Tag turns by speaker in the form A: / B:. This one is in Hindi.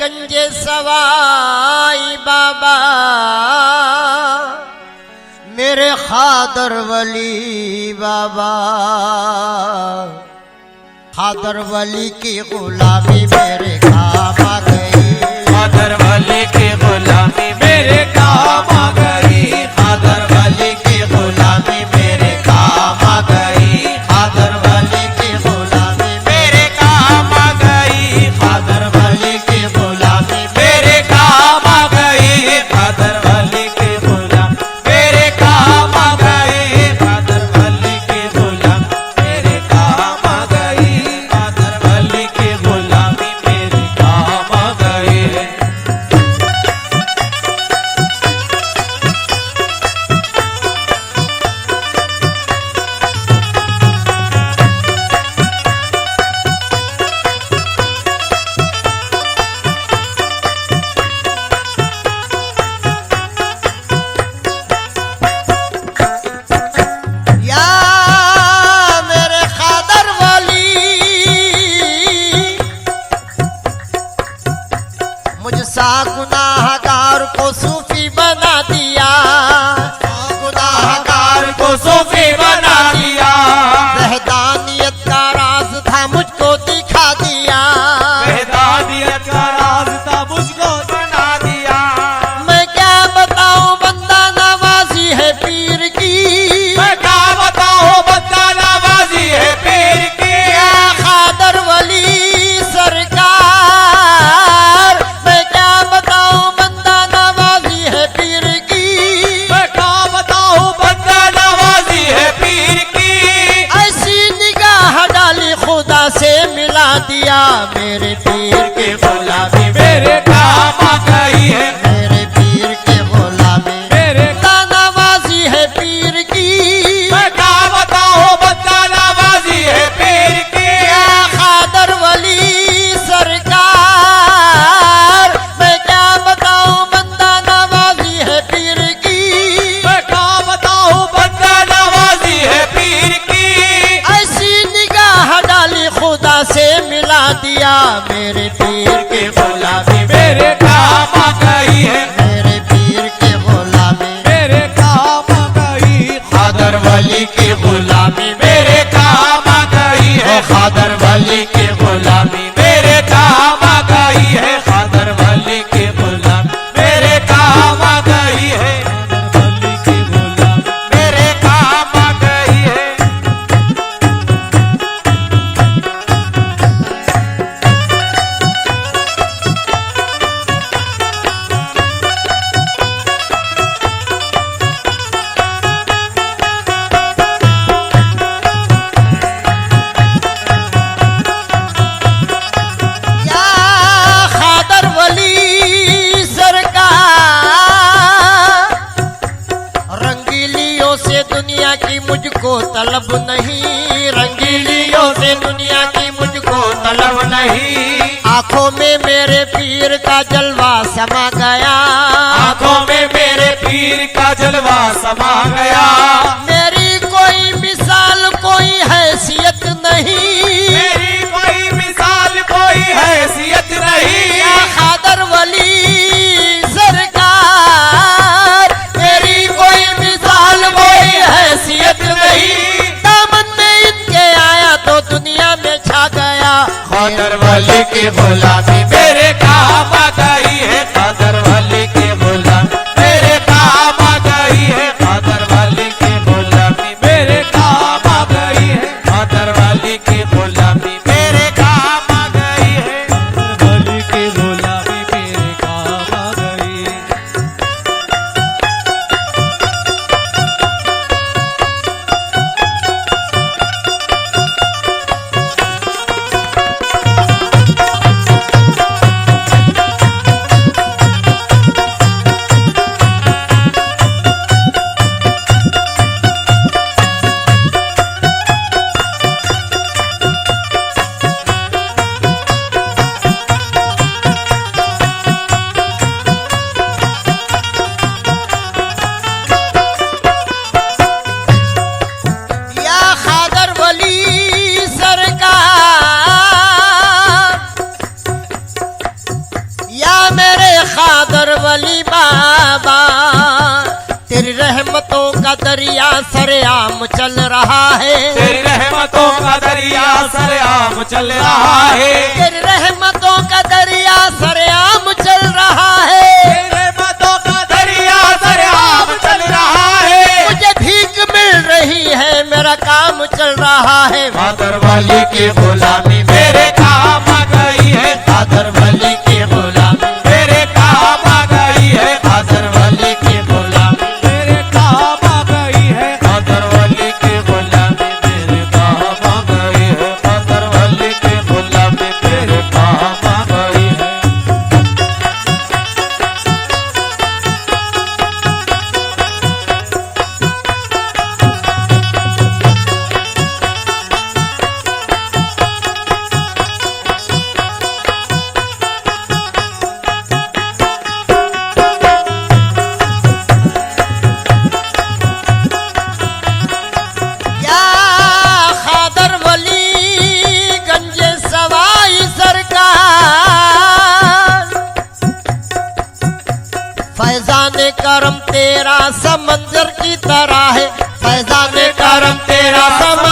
A: गंजे सवाई बाबा मेरे खादर वली बाबा, खादर वली की गुलामी मेरे काम आ गई,
B: खादर वली की गुलामी मेरे काम आ गई, खादर वली की गुलामी मेरे काम आ गई, खादर वली की गुलामी मेरे काम आ गई, खादर वली की गुलामी मेरे काम आ गई, खादर वली की गुलामी मेरे काम आ गई, खादर वली की गुलामी मेरे काम आ गई, खादर वली की गुलामी मेरे काम आ गई।
A: या मेरे खादर वली मुझसा गुनाहगार को सूफी बना दिया,
B: गुनाहगार को सूफी बना दिया,
A: वहदानियत का राज था मुझको दिखा दिया,
B: वहदानियत का राज था मुझको बना दिया,
A: मैं क्या बताऊं बंदा नवाजी है पीर की,
B: मैं क्या बताऊं बंदा नवाजी है पीर की,
A: या खादर वली सरकार, मैं क्या बताऊं बंदा नवाजी है पीर की,
B: मैं क्या बताऊं बंदा नवाजी है पीर की,
A: ऐसी निगाह डाली खुदा से मिला दिया, मेरे पीर
B: की गुलामी मेरे काम आ गई है,
A: मेरे पीर के गुलामी
B: मेरे
A: बंदा नवाजी है पीर की,
B: मैं क्या बताऊं बंदा नवाजी है पीर की,
A: या खादर वली सरकार, मैं क्या बताऊं बंदा नवाजी है पीर की,
B: मैं क्या बताऊं बंदा नवाजी है पीर की,
A: ऐसी निगाह डाली खुदा से मिला दिया, मेरे पीर
B: की गुलामी मेरे काम आ गई है,
A: मेरे पीर के गुलामी
B: मेरे काम आ गई, खादर वली की गुलामी मेरे काम आ गई है, खादर वली की गुलामी मेरे काम आ गई है, खादर वली की गुलामी मेरे काम आ गई है, खादर वली की गुलामी मेरे काम आ गई है।
A: या खादर वली सरकार, रंगीलियों से दुनिया की मुझको तलब नहीं,
B: रंगीलियों से दुनिया की मुझको तलब नहीं,
A: आंखों में मेरे पीर का जलवा समा गया,
B: आंखों में मेरे पीर का जलवा समा गया,
A: मेरी कोई मिसाल कोई हैसियत नहीं,
B: मेरी कोई मिसाल कोई हैसियत नहीं,
A: या खादर वली सरकार, मेरी कोई मिसाल कोई हैसियत नहीं, दामन में इनके आया तो दुनिया में छा गया,
B: खादर वली की गुलामी मेरे काम आ गई है, खादर वली की गुलामी मेरे काम आ गई है, खादर वली की गुलामी मेरे काम आ गई है, खादर वली की गुलामी मेरे काम आ गई है, खादर वली की गुलामी मेरे काम आ गई।
A: वली बाबा, तेरी रहमतों का दरिया सरेआम चल रहा है।
B: तेरी रहमतों का दरिया सरेआम चल रहा है।
A: तेरी रहमतों का दरिया सरेआम चल रहा है।
B: तेरी रहमतों का दरिया सरेआम चल रहा है।
A: मुझे भीख मिल रही है, मेरा काम चल रहा है।
B: कादर वली की गुलामी मेरे काम आ गई है। कादर वली की गुलामी मेरे काम आ गई है। कादर वली की गुलामी मेरे काम आ गई है। कादर वली की गुलामी मेरे काम आ गई है। कादर वली की गुलामी मेरे काम आ गई है।
A: या खादर वली गंजे सवाई सरकार, फैजान करम तेरा समंदर की तरह है। फैजान करम तेरा समंदर